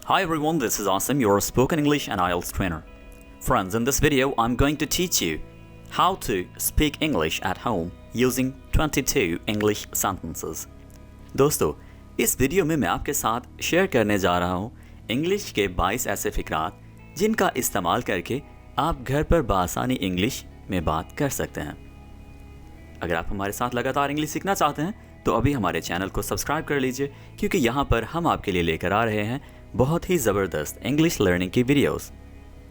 Hi everyone, this is Asim, your spoken English and IELTS trainer. Friends, in this video, I'm going to teach you how to speak English at home using 22 English sentences. दोस्तों, इस video में मैं आपके साथ share करने जा रहा हूँ इंग्लिश के 22 ऐसे फिक्रात जिनका इस्तेमाल करके आप घर पर बआसानी इंग्लिश में बात कर सकते हैं। अगर आप हमारे साथ लगातार इंग्लिश सीखना चाहते हैं तो अभी हमारे चैनल को सब्सक्राइब कर लीजिए, क्योंकि यहाँ पर हम आपके लिए लेकर आ रहे हैं बहुत ही ज़बरदस्त इंग्लिश लर्निंग की वीडियोस।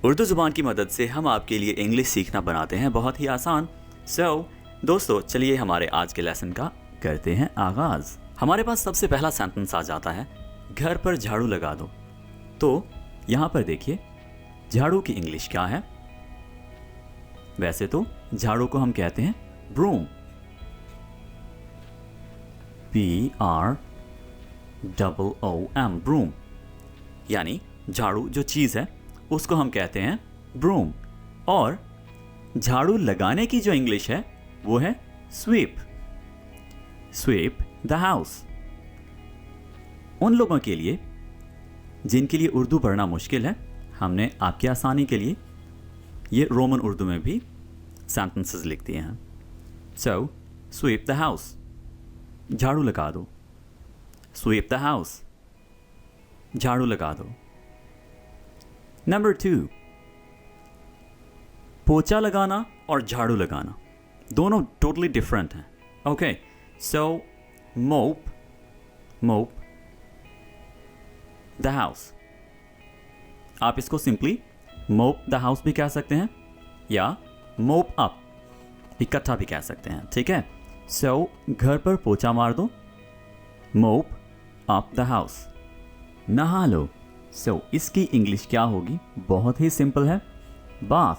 उर्दू ज़ुबान की मदद से हम आपके लिए इंग्लिश सीखना बनाते हैं बहुत ही आसान। दोस्तों, चलिए हमारे आज के लेसन का करते हैं आगाज़। हमारे पास सबसे पहला सेंटेंस आ जाता है, घर पर झाड़ू लगा दो। तो यहाँ पर देखिए, झाड़ू की इंग्लिश क्या है? वैसे तो झाड़ू को हम कहते हैं ब्रूम, BROOM, ब्रूम। यानी झाड़ू जो चीज़ है उसको हम कहते हैं ब्रूम। और झाड़ू लगाने की जो इंग्लिश है वो है स्वीप, स्वीप द हाउस। उन लोगों के लिए जिनके लिए उर्दू पढ़ना मुश्किल है, हमने आपकी आसानी के लिए ये रोमन उर्दू में भी सेंटेंसेस लिख दिए हैं। सो स्वीप द हाउस, झाड़ू लगा दो। स्वीप द हाउस, झाड़ू लगा दो। नंबर 2, पोछा लगाना और झाड़ू लगाना दोनों टोटली डिफरेंट हैं। ओके, सो मोप, मोप द हाउस। आप इसको सिंपली मोप द हाउस भी कह सकते हैं या मोप अप इकट्ठा भी कह सकते हैं, ठीक है। सो घर पर पोछा मार दो, मोप अप द हाउस। नहा लो। सो इसकी इंग्लिश क्या होगी? बहुत ही सिंपल है, bath,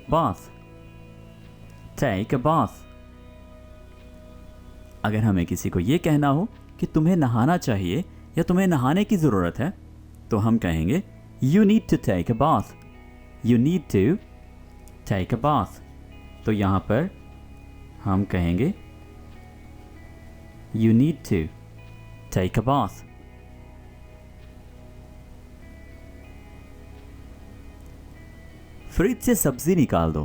bath, take a bath. अगर हमें किसी को ये कहना हो कि तुम्हें नहाना चाहिए या तुम्हें नहाने की ज़रूरत है, तो हम कहेंगे you need to take a bath, you need to take a bath. तो यहाँ पर हम कहेंगे you need to take a bath. Fridge से सब्जी निकाल दो,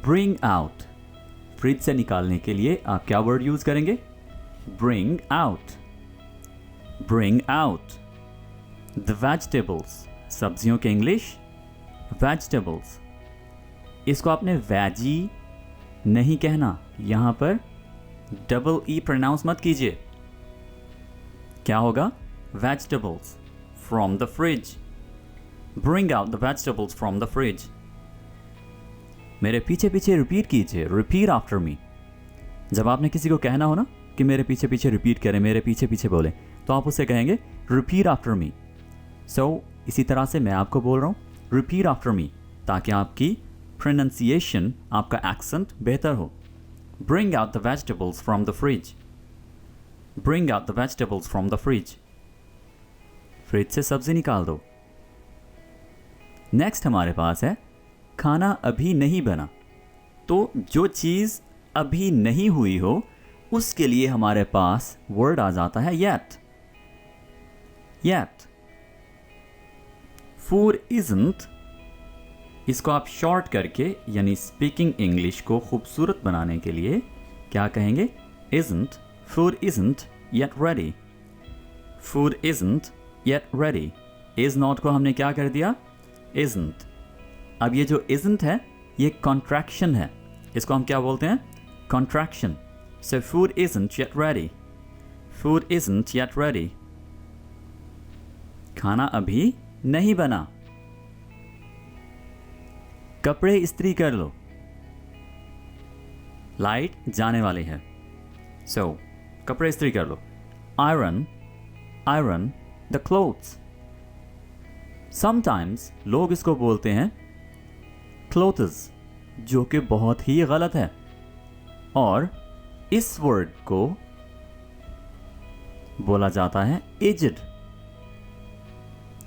ब्रिंग आउट। फ्रिज से निकालने के लिए आप क्या वर्ड यूज करेंगे? Bring out, bring out. The vegetables, सब्जियों के इंग्लिश वेजिटेबल्स। इसको आपने वेजी नहीं कहना, यहां पर डबल ई प्रोनाउंस मत कीजिए। क्या होगा? Vegetables from the fridge, bring out the vegetables from the fridge. मेरे पीछे पीछे रिपीट कीजिए, रिपीट आफ्टर मी। जब आपने किसी को कहना हो ना कि मेरे पीछे पीछे रिपीट करें, मेरे पीछे पीछे बोले, तो आप उसे कहेंगे रिपीट आफ्टर मी। सो इसी तरह से मैं आपको बोल रहा हूँ, रिपीट आफ्टर मी, ताकि आपकी प्रोनाउंसिएशन, आपका एक्सेंट बेहतर हो। Bring out the vegetables from the fridge, bring out the vegetables from the fridge. Fridge से सब्जी निकाल दो। नेक्स्ट हमारे पास है, खाना अभी नहीं बना। तो जो चीज़ अभी नहीं हुई हो उसके लिए हमारे पास वर्ड आ जाता है येट, येट। फूड इजंट, इसको आप शॉर्ट करके यानी स्पीकिंग इंग्लिश को खूबसूरत बनाने के लिए क्या कहेंगे? Isn't, food isn't yet ready, food isn't yet ready. Is not को हमने क्या कर दिया? इजंट। अब ये जो इजंट है ये कॉन्ट्रैक्शन है, इसको हम क्या बोलते हैं? Contraction. So food isn't yet ready, food isn't yet ready. खाना अभी नहीं बना। कपड़े इस्त्री कर लो, लाइट जाने वाली है। सो कपड़े इस्त्री कर लो। Iron, iron the clothes. Sometimes लोग इसको बोलते हैं क्लोथ्स, जो कि बहुत ही गलत है। और इस वर्ड को बोला जाता है एज्ड,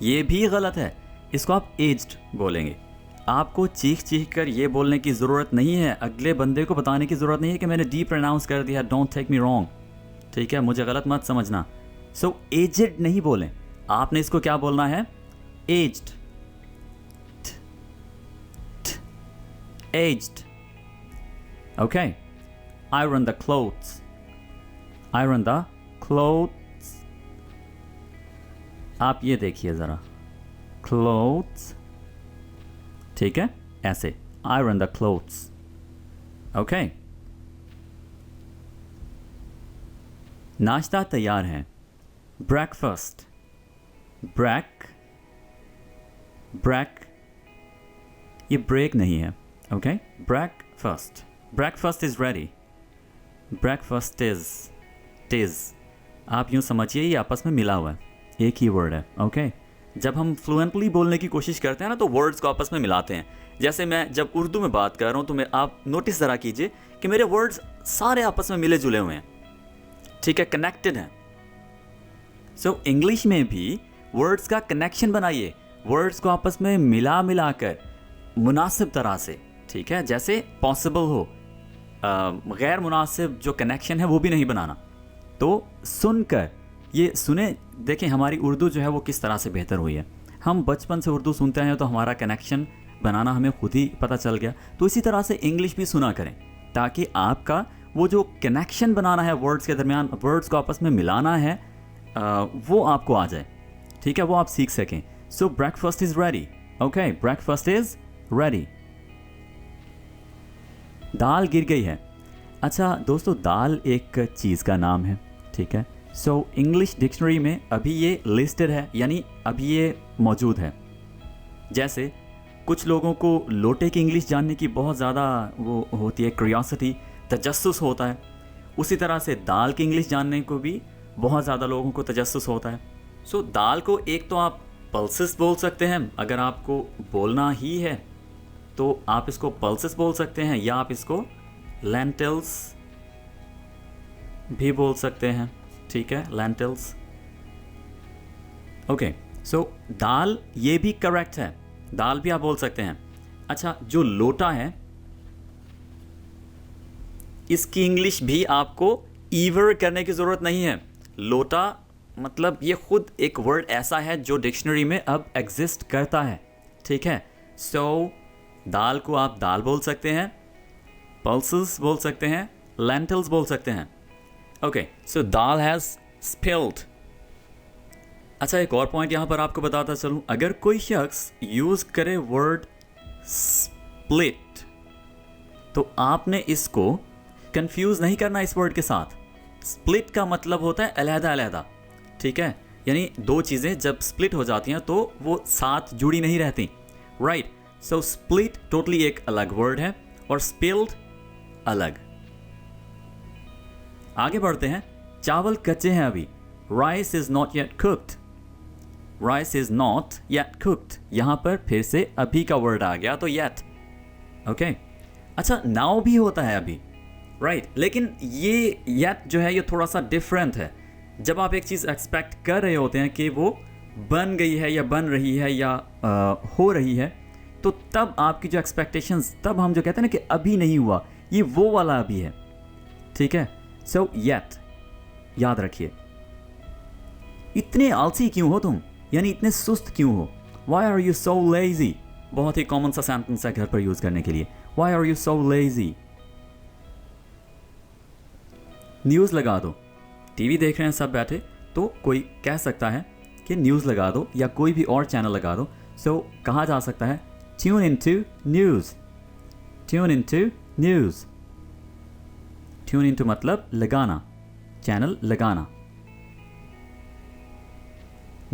ये भी गलत है। इसको आप एज्ड बोलेंगे। आपको चीख चीख कर ये बोलने की ज़रूरत नहीं है, अगले बंदे को बताने की ज़रूरत नहीं है कि मैंने डी प्रोनाउंस कर दिया, डोंट टेक मी रॉन्ग, ठीक है, मुझे गलत मत समझना। सो एजेड नहीं बोलें, आपने इसको क्या बोलना है? Aged, aged. Okay, iron the clothes, iron the clothes. आप ये देखिए ज़रा, क्लोथ्स, ठीक है, ऐसे, आयरन द क्लोथ्स। ओके, नाश्ता तैयार है, ब्रेकफास्ट, ब्रेक, ब्रेक, ये ब्रेक नहीं है। Okay, breakfast, breakfast is ready, breakfast is, आप यूँ समझिए ये आपस में मिला हुआ है, एक ही वर्ड है। ओके, जब हम फ्लुएंटली बोलने की कोशिश करते हैं ना तो वर्ड्स को आपस में मिलाते हैं। जैसे मैं जब उर्दू में बात कर रहा हूँ तो आप नोटिस ज़रा कीजिए कि मेरे वर्ड्स सारे आपस में मिले जुले हुए हैं, ठीक है, कनेक्टेड हैं। सो इंग्लिश में भी वर्ड्स का कनेक्शन बनाइए, वर्ड्स को आपस में मिला कर मुनासिब तरह से, ठीक है, जैसे पॉसिबल हो। गैर मुनासिब जो कनेक्शन है वो भी नहीं बनाना। तो सुनकर, ये सुने, देखें हमारी उर्दू जो है वो किस तरह से बेहतर हुई है। हम बचपन से उर्दू सुनते हैं तो हमारा कनेक्शन बनाना हमें खुद ही पता चल गया। तो इसी तरह से इंग्लिश भी सुना करें ताकि आपका वो जो कनेक्शन बनाना है वर्ड्स के दरमियान, वर्ड्स को आपस में मिलाना है, वो आपको आ जाए, ठीक है, वो आप सीख सकें। So breakfast is ready. Okay, breakfast is ready. दाल गिर गई है। अच्छा दोस्तों, दाल एक चीज़ का नाम है, ठीक है। सो इंग्लिश डिक्शनरी में अभी ये लिस्टेड है, यानी अभी ये मौजूद है। जैसे कुछ लोगों को लोटे की इंग्लिश जानने की बहुत ज़्यादा वो होती है, क्यूरियोसिटी, तजस्सुस होता है। उसी तरह से दाल की इंग्लिश जानने को भी बहुत ज़्यादा लोगों को तजस्सुस होता है। सो दाल को एक तो आप पल्सेस बोल सकते हैं, अगर आपको बोलना ही है तो आप इसको पल्सेस बोल सकते हैं, या आप इसको लेंटिल्स भी बोल सकते हैं, ठीक है, लेंटिल्स। ओके, सो दाल ये भी करेक्ट है, दाल भी आप बोल सकते हैं। अच्छा, जो लोटा है इसकी इंग्लिश भी आपको ईवर करने की ज़रूरत नहीं है। लोटा मतलब ये खुद एक वर्ड ऐसा है जो डिक्शनरी में अब एग्जिस्ट करता है, ठीक है। सो दाल को आप दाल बोल सकते हैं, पल्सेस बोल सकते हैं, लेंटिल्स बोल सकते हैं। Okay, so dal has spilled. अच्छा, एक और पॉइंट यहाँ पर आपको बताता चलूँ, अगर कोई शख्स यूज़ करे वर्ड स्प्लिट तो आपने इसको कंफ्यूज नहीं करना इस वर्ड के साथ। स्प्लिट का मतलब होता है अलहदा अलहदा, ठीक है, यानी दो चीज़ें जब स्प्लिट हो जाती हैं तो वो साथ जुड़ी नहीं रहती, राइट। सो स्प्लिट टोटली एक अलग वर्ड है और स्पिल्ड अलग। आगे बढ़ते हैं, चावल कच्चे हैं अभी, rice is not yet cooked, rice is not yet cooked, यहां पर फिर से अभी का वर्ड आ गया तो येट। ओके, अच्छा, नाउ भी होता है अभी, राइट, लेकिन ये येट जो है ये थोड़ा सा डिफरेंट है। जब आप एक चीज़ एक्सपेक्ट कर रहे होते हैं कि वो बन गई है या बन रही है या हो रही है, तो तब आपकी जो एक्सपेक्टेशंस, तब हम जो कहते हैं ना कि अभी नहीं हुआ, ये वो वाला अभी है, ठीक है। सो येट याद रखिए। इतने आलसी क्यों हो तुम, यानी इतने सुस्त क्यों हो? Why are you so lazy, बहुत ही कॉमन सा सेंटेंस है घर पर यूज करने के लिए। Why are you so lazy. News लगा दो, टीवी देख रहे हैं सब बैठे, तो कोई कह सकता है कि न्यूज़ लगा दो या कोई भी और चैनल लगा दो। सो कहा जा सकता है tune into news, tune into news. Tune into मतलब लगाना, चैनल लगाना।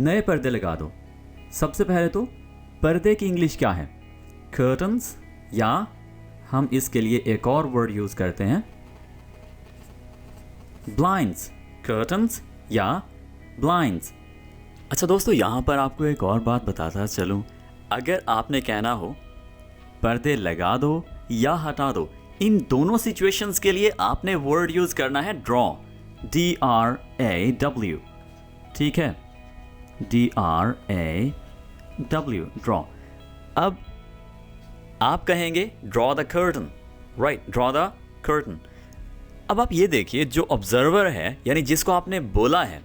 नए पर्दे लगा दो। सबसे पहले तो पर्दे की इंग्लिश क्या है? कर्टन्स, या हम इसके लिए एक और वर्ड यूज़ करते हैं ब्लाइंड्स। कर्टन्स या ब्लाइंड्स। अच्छा दोस्तों, यहाँ पर आपको एक और बात बताता चलूँ, अगर आपने कहना हो पर्दे लगा दो या हटा दो, इन दोनों सिचुएशंस के लिए आपने वर्ड यूज़ करना है ड्रॉ, DRAW, ठीक है, DRAW, ड्रॉ। अब आप कहेंगे draw the curtain, right, draw the curtain. अब आप ये देखिए, जो ऑब्जर्वर है, यानी जिसको आपने बोला है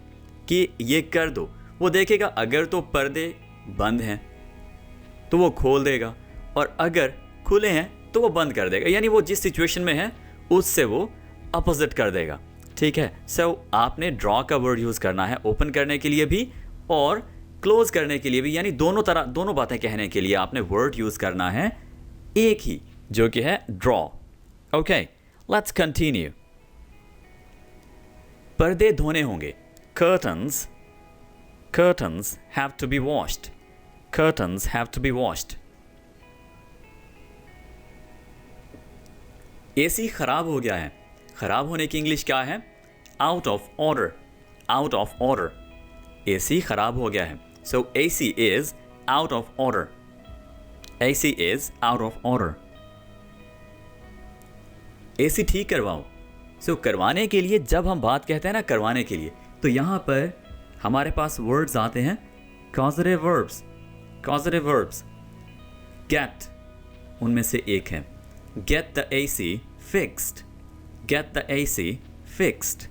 कि ये कर दो, वो देखेगा अगर तो पर्दे बंद हैं तो वो खोल देगा, और अगर खुले हैं तो वो बंद कर देगा, यानी वो जिस सिचुएशन में है उससे वो अपोजिट कर देगा। ठीक है, सो आपने ड्रॉ का वर्ड यूज़ करना है ओपन करने के लिए भी और क्लोज करने के लिए भी, यानी दोनों बातें कहने के लिए आपने वर्ड यूज़ करना है एक ही, जो कि है ड्रॉ। Okay, let's continue. पर्दे धोने होंगे, curtains have to be washed, curtains have to be washed। AC खराब हो गया है, खराब होने की इंग्लिश क्या है? Out of order, out of order. AC खराब हो गया है, so AC is out of order, AC is out of order. AC ठीक करवाओ, सो करवाने के लिए जब हम बात कहते हैं ना करवाने के लिए, तो यहां पर हमारे पास वर्ड्स आते हैं causative verbs, causative verbs. Get उनमें से एक है, get the AC fixed, get the AC fixed.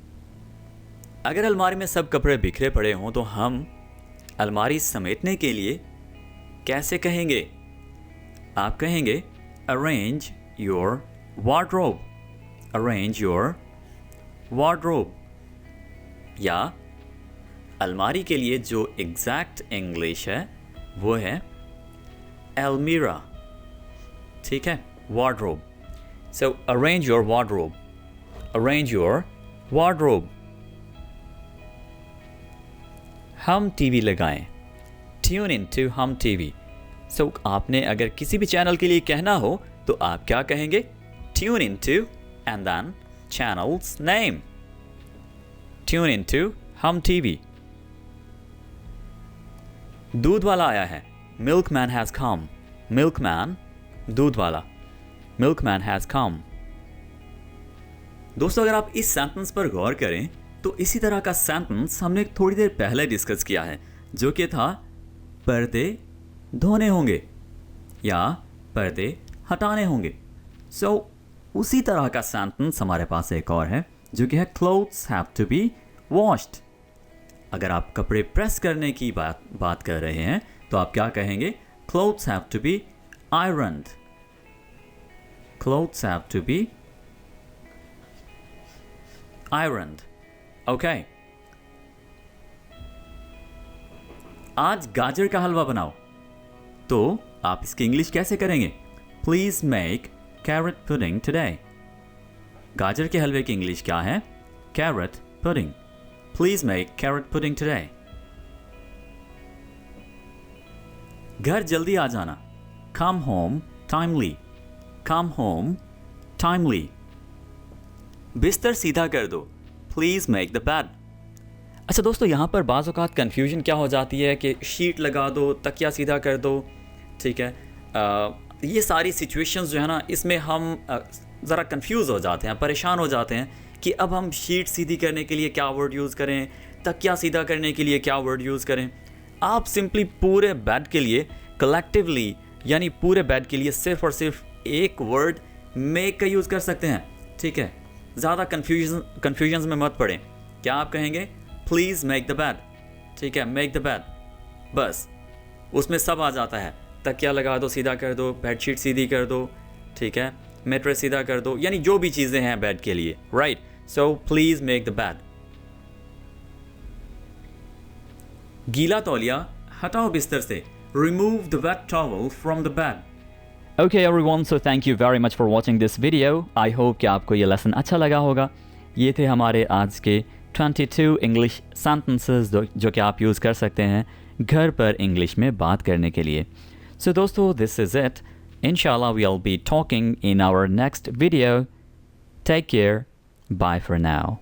अगर अलमारी में सब कपड़े बिखरे पड़े हों तो हम अलमारी समेटने के लिए कैसे कहेंगे? आप कहेंगे arrange your wardrobe, arrange your wardrobe. या अलमारी के लिए जो एग्जैक्ट इंग्लिश है वो है अलमीरा। ठीक है, wardrobe. So arrange your wardrobe, arrange your wardrobe. हम टीवी लगाएं, tune in to Hum TV. सो आपने अगर किसी भी चैनल के लिए कहना हो तो आप क्या कहेंगे? Tune in to and then channels name, tune in to Hum TV. दूध वाला आया है, मिल्कमैन हैज कम, मिल्कमैन दूध वाला, मिल्कमैन हैज कम। दोस्तों अगर आप इस सेंटेंस पर गौर करें तो इसी तरह का सेंटेंस हमने थोड़ी देर पहले डिस्कस किया है, जो कि था पर्दे धोने होंगे या पर्दे हटाने होंगे। सो उसी तरह का सेंटेंस हमारे पास एक और है जो कि है clothes have to be washed. अगर आप कपड़े प्रेस करने की बात कर रहे हैं तो आप क्या कहेंगे? Clothes have to be ironed, clothes have to be ironed. Okay, आज गाजर का हलवा बनाओ, तो आप इसकी इंग्लिश कैसे करेंगे? Please make carrot pudding today. गाजर के हलवे की इंग्लिश क्या है? Carrot pudding. Please make carrot pudding today. घर जल्दी आ जाना, come home timely, come home timely. बिस्तर सीधा कर दो, प्लीज मेक द बेड। अच्छा दोस्तों, यहाँ पर बाज़ औक़ात कन्फ्यूजन क्या हो जाती है कि शीट लगा दो, तकिया सीधा कर दो। ठीक है, ये सारी सिचुएशंस जो है ना, इसमें हम ज़रा कंफ्यूज हो जाते हैं, परेशान हो जाते हैं कि अब हम शीट सीधी करने के लिए क्या वर्ड यूज़ करें, तकिया सीधा करने के लिए क्या वर्ड यूज़ करें। आप सिंपली पूरे बेड के लिए कलेक्टिवली, यानी पूरे बेड के लिए सिर्फ और सिर्फ एक वर्ड मेक का यूज़ कर सकते हैं। ठीक है, ज़्यादा कन्फ्यूजन में मत पड़ें। क्या आप कहेंगे? Please make the bed. ठीक है, मेक द बेड, बस उसमें सब आ जाता है। तकिया लगा दो, सीधा कर दो, बेडशीट सीधी कर दो, ठीक है, मेट्रेस सीधा कर दो, यानी जो भी चीज़ें हैं बेड के लिए, right. So please make the bed. गीला तौलिया हटाओ बिस्तर से, remove the wet towel from the bed. Okay everyone, so thank you very much for watching this video. I hope कि आपको ये लेसन अच्छा लगा होगा। ये थे हमारे आज के 22 इंग्लिश सेंटेंसेस जो कि आप यूज़ कर सकते हैं घर पर इंग्लिश में बात करने के लिए। So दोस्तों, this is it. Inshallah we'll be talking in our next video. Take care. Bye for now.